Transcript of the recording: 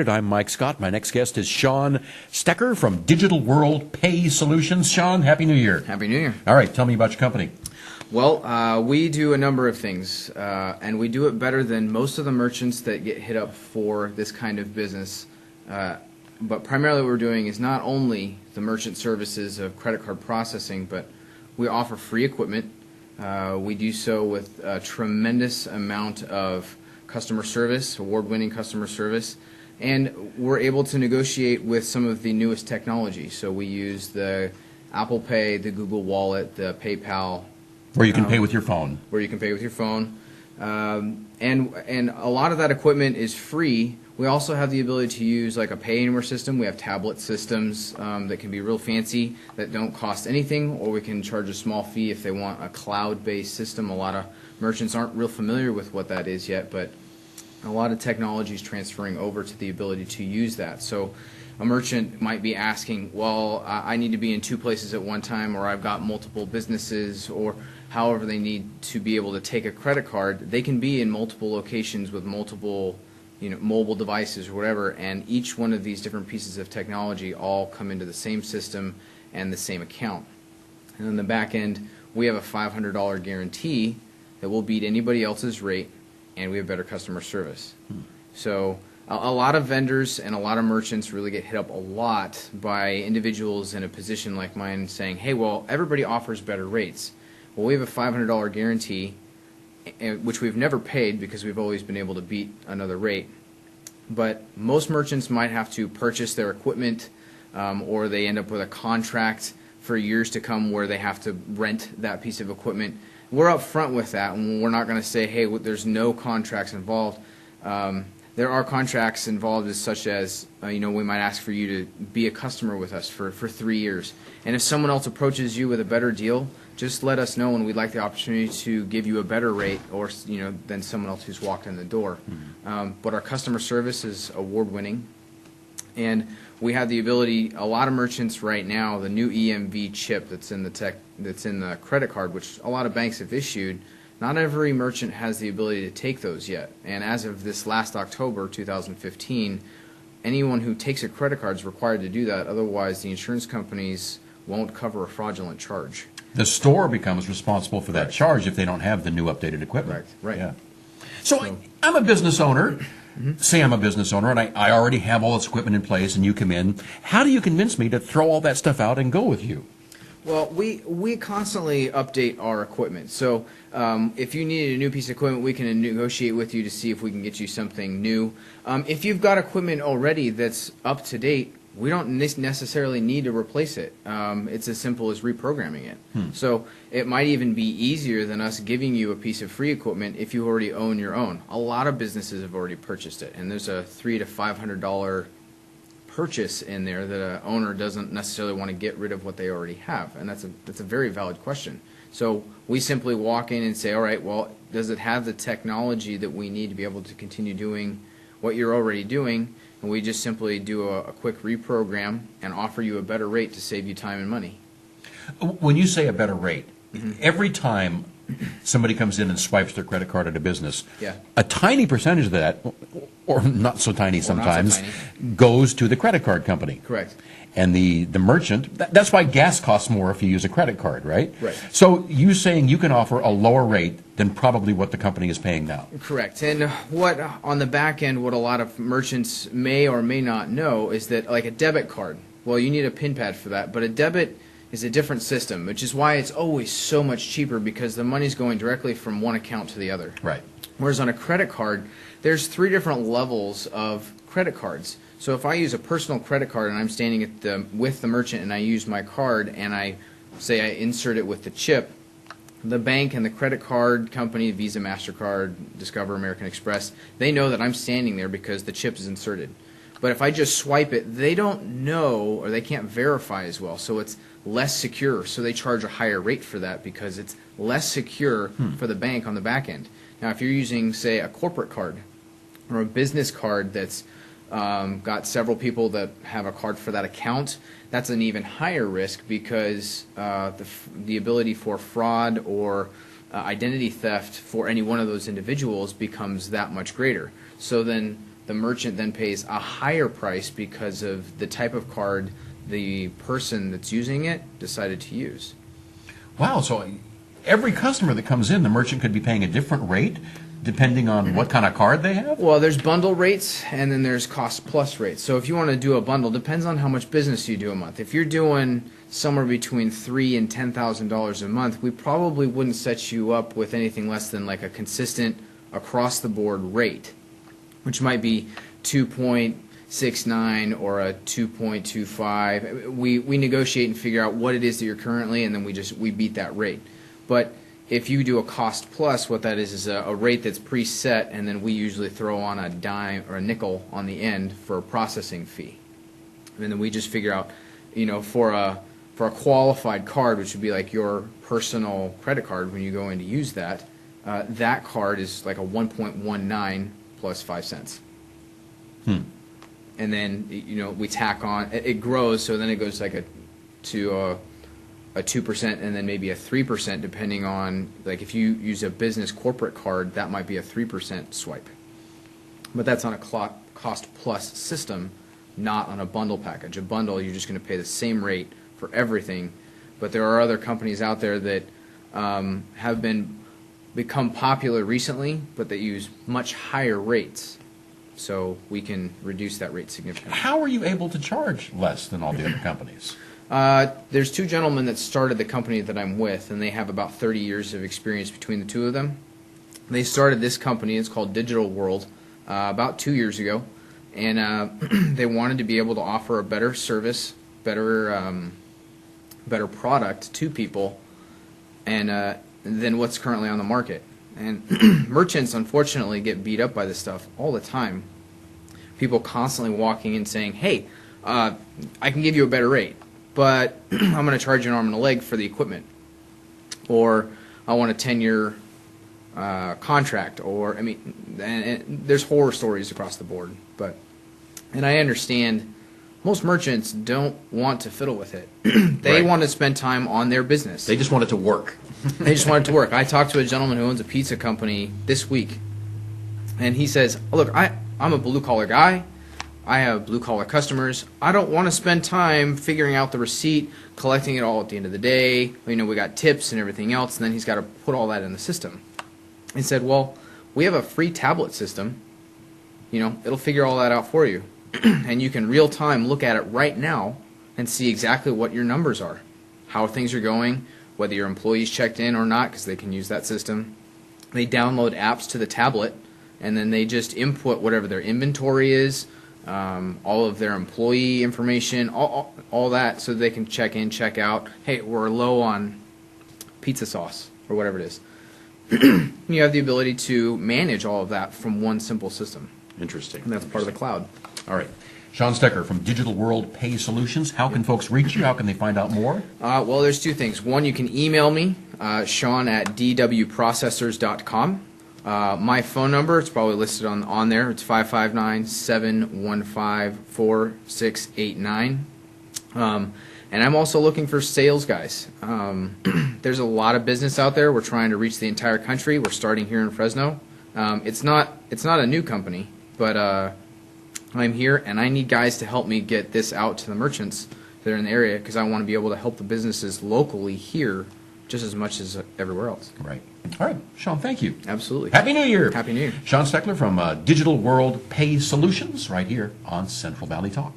I'm Mike Scott. My next guest is Sean Stecker from Digital World Pay Solutions. Sean, Happy New Year. Happy New Year. All right, tell me about your company. Well, we do a number of things, and we do it better than most of the merchants that get hit up for this kind of business. But primarily what we're doing is not only the merchant services of credit card processing, but we offer free equipment. We do so with a tremendous amount of customer service, award-winning customer service. And we're able to negotiate with some of the newest technology. So we use the Apple Pay, the Google Wallet, the PayPal. Where you can pay with your phone. Where you can pay with your phone. And a lot of that equipment is free. We also have the ability to use like a pay anywhere system. We have tablet systems that can be real fancy that don't cost anything, or we can charge a small fee if they want a cloud-based system. A lot of merchants aren't real familiar with what that is yet, but a lot of technology is transferring over to the ability to use that. So a merchant might be asking, well, I need to be in two places at one time, or I've got multiple businesses, or however they need to be able to take a credit card. They can be in multiple locations with multiple mobile devices or whatever, and each one of these different pieces of technology all come into the same system and the same account. And on the back end, we have a $500 guarantee that will beat anybody else's rate, and we have better customer service. So a lot of vendors and a lot of merchants really get hit up a lot by individuals in a position like mine saying, hey, well, everybody offers better rates. Well, we have a $500 guarantee, which we've never paid because we've always been able to beat another rate. But most merchants might have to purchase their equipment, or they end up with a contract for years to come where they have to rent that piece of equipment. We're up front with that, and we're not going to say, hey, there's no contracts involved. There are contracts involved such as, we might ask for you to be a customer with us for 3 years. And if someone else approaches you with a better deal, just let us know, and we'd like the opportunity to give you a better rate or, than someone else who's walked in the door. But our customer service is award-winning. And we have the ability, a lot of merchants right now, the new EMV chip that's in the credit card, which a lot of banks have issued, not every merchant has the ability to take those yet. And as of this last October 2015, anyone who takes a credit card is required to do that. Otherwise, the insurance companies won't cover a fraudulent charge. The store becomes responsible for that charge if they don't have the new updated equipment. Right. Yeah. So I'm a business owner. Say I'm a business owner, and I already have all this equipment in place, and you come in. How do you convince me to throw all that stuff out and go with you? Well, we constantly update our equipment. So if you need a new piece of equipment, we can negotiate with you to see if we can get you something new. If you've got equipment already that's up to date, we don't necessarily need to replace it. It's as simple as reprogramming it. So it might even be easier than us giving you a piece of free equipment if you already own your own. A lot of businesses have already purchased it, and there's a $300 to $500 purchase in there that an owner doesn't necessarily want to get rid of what they already have, and that's a very valid question. So we simply walk in and say, all right, well, does it have the technology that we need to be able to continue doing what you're already doing? And we just simply do a quick reprogram and offer you a better rate to save you time and money. When you say a better rate, every time somebody comes in and swipes their credit card at a business, a tiny percentage of that, or not so tiny sometimes, goes to the credit card company. Correct. And the merchant, that's why gas costs more if you use a credit card, right? Right. So you saying you can offer a lower rate than probably what the company is paying now. Correct. And what on the back end, what a lot of merchants may or may not know is that like a debit card, well, you need a PIN pad for that, but a debit is a different system, which is why it's always so much cheaper because the money's going directly from one account to the other. Right. Whereas on a credit card, there's 3 different levels of credit cards. So if I use a personal credit card and I'm standing with the merchant and I use my card and I insert it with the chip, the bank and the credit card company, Visa, MasterCard, Discover, American Express, they know that I'm standing there because the chip is inserted. But if I just swipe it, they don't know or they can't verify as well. So it's less secure. So they charge a higher rate for that because it's less secure for the bank on the back end. Now, if you're using, say, a corporate card or a business card that's got several people that have a card for that account, that's an even higher risk because the ability for fraud or identity theft for any one of those individuals becomes that much greater. So then the merchant then pays a higher price because of the type of card the person that's using it decided to use. Wow, so every customer that comes in, the merchant could be paying a different rate depending on what kind of card they have? Well, there's bundle rates, and then there's cost plus rates. So if you want to do a bundle, depends on how much business you do a month. If you're doing somewhere between $3,000 and $10,000 a month, we probably wouldn't set you up with anything less than like a consistent across the board rate, which might be 2.69 or a 2.25. We negotiate and figure out what it is that you're currently, and then we beat that rate. But if you do a cost plus, what that is a rate that's preset, and then we usually throw on a dime or a nickel on the end for a processing fee. And then we just figure out, for a qualified card, which would be like your personal credit card when you go in to use that, that card is like a 1.19 plus 5 cents. And then, we tack on, it grows, so then it goes like to a 2% and then maybe a 3% depending on, like if you use a business corporate card, that might be a 3% swipe. But that's on a cost plus system, not on a bundle package. A bundle, you're just going to pay the same rate for everything. But there are other companies out there that have become popular recently, but that use much higher rates. So we can reduce that rate significantly. How are you able to charge less than all the other companies? There's two gentlemen that started the company that I'm with, and they have about 30 years of experience between the two of them. They started this company, it's called Digital World, about 2 years ago, and they wanted to be able to offer a better service, better product to people, and than what's currently on the market. And merchants, unfortunately, get beat up by this stuff all the time. People constantly walking in saying, hey, I can give you a better rate, but I'm going to charge you an arm and a leg for the equipment. Or I want a 10-year contract. Or, and there's horror stories across the board. And I understand most merchants don't want to fiddle with it. They want to spend time on their business. They just want it to work. They just want it to work. I talked to a gentleman who owns a pizza company this week, and he says, look, I'm a blue-collar guy. I have blue-collar customers. I don't want to spend time figuring out the receipt, collecting it all at the end of the day. We got tips and everything else, and then he's got to put all that in the system. He said, well, we have a free tablet system. It'll figure all that out for you. And you can real-time look at it right now and see exactly what your numbers are, how things are going, whether your employees checked in or not, because they can use that system. They download apps to the tablet, and then they just input whatever their inventory is, all of their employee information, all that, so they can check in, check out. Hey, we're low on pizza sauce, or whatever it is. You have the ability to manage all of that from one simple system. Interesting. And that's part of the cloud. All right. Sean Stecker from Digital World Pay Solutions. How can folks reach you? How can they find out more? Well, there's two things. One, you can email me, Sean at dwprocessors.com. My phone number, it's probably listed on there. It's 559-715-4689. And I'm also looking for sales guys. There's a lot of business out there. We're trying to reach the entire country. We're starting here in Fresno. It's not a new company, but I'm here, and I need guys to help me get this out to the merchants that are in the area, because I want to be able to help the businesses locally here just as much as everywhere else. Right. All right. Sean, thank you. Absolutely. Happy New Year. Happy New Year. Sean Stecker from Digital World Pay Solutions right here on Central Valley Talk.